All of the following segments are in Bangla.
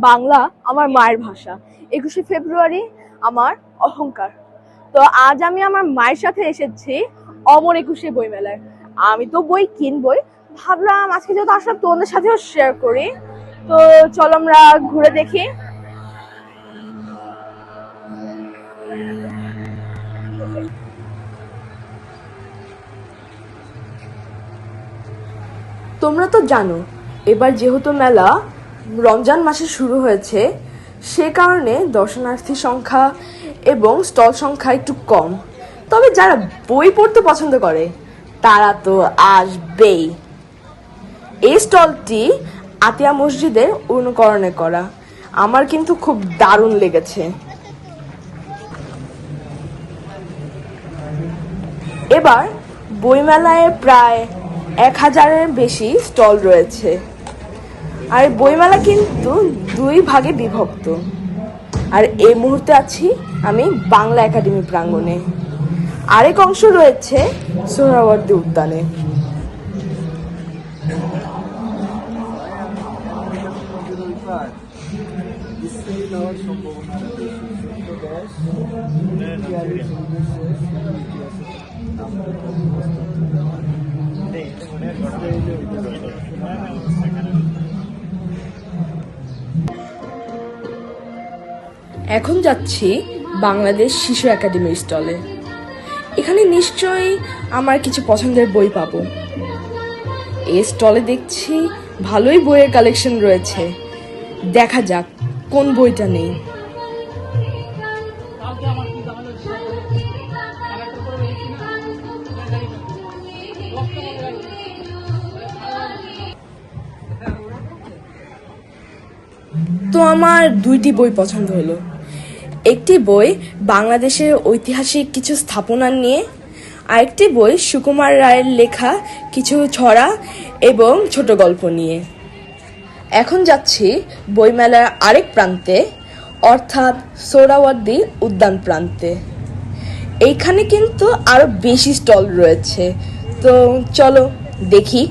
বাংলা আমার মায়ের ভাষা। 21শে ফেব্রুয়ারি আমার অহংকার। তো আজ আমি আমার মায়ের সাথে এসেছি অমর একুশে বইমেলায়। আমি তো বই কিনবই, ভাবলাম আজকে যেহেতু আসলে তোমাদের সাথেও শেয়ার করি। তো চলো আমরা ঘুরে দেখি। তোমরা তো জানো এবার যেহেতু মেলা রমজান মাসে শুরু হয়েছে, সে কারণে দর্শনার্থী সংখ্যা এবং স্টল সংখ্যা একটু কম। তবে যারা বই পড়তে পছন্দ করে তারা তো আসবেই। এই স্টলটি আতিয়া মসজিদের অনুকরণে করা, আমার কিন্তু খুব দারুণ লেগেছে। এবার বইমেলায় প্রায় 1000-এর বেশি স্টল রয়েছে। আর বইমেলা কিন্তু দুই ভাগে বিভক্ত। আর এই মুহূর্তে আছি আমি বাংলা একাডেমি প্রাঙ্গণে, আরেক অংশ রয়েছে সোহরাওয়ার্দী উদ্যানে। এখন যাচ্ছি বাংলাদেশ শিশু একাডেমির স্টলে। এখানে নিশ্চয়ই আমার কিছু পছন্দের বই পাবো। এই স্টলে দেখছি ভালোই বইয়ের কালেকশন রয়েছে, দেখা যাক কোন বইটা নেই। তো আমার দুইটি বই পছন্দ হলো। একটি বই বাংলাদেশের ঐতিহাসিক কিছু স্থাপনা নিয়ে, আরেকটি বই সুকুমার রায়ের লেখা কিছু ছড়া এবং ছোট গল্প নিয়ে। এখন যাচ্ছি বইমেলার আরেক প্রান্তে, অর্থাৎ সোহরাওয়ার্দী উদ্যান প্রান্তে। এইখানে কিন্তু আরো বেশি স্টল রয়েছে, তো চলো দেখি।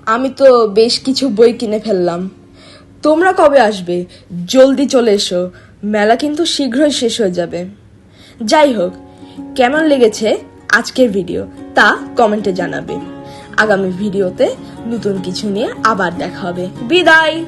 আমি তো বেশ কিছু বই কিনে ফেললাম। তোমরা কবে আসবে? জলদি চলে এসো, মেলা কিন্তু শীঘ্রই শেষ হয়ে যাবে। যাই হোক, কেমন লেগেছে আজকের ভিডিও তা কমেন্টে জানাবে। আগামী ভিডিওতে নতুন কিছু নিয়ে আবার দেখা হবে। বিদায়।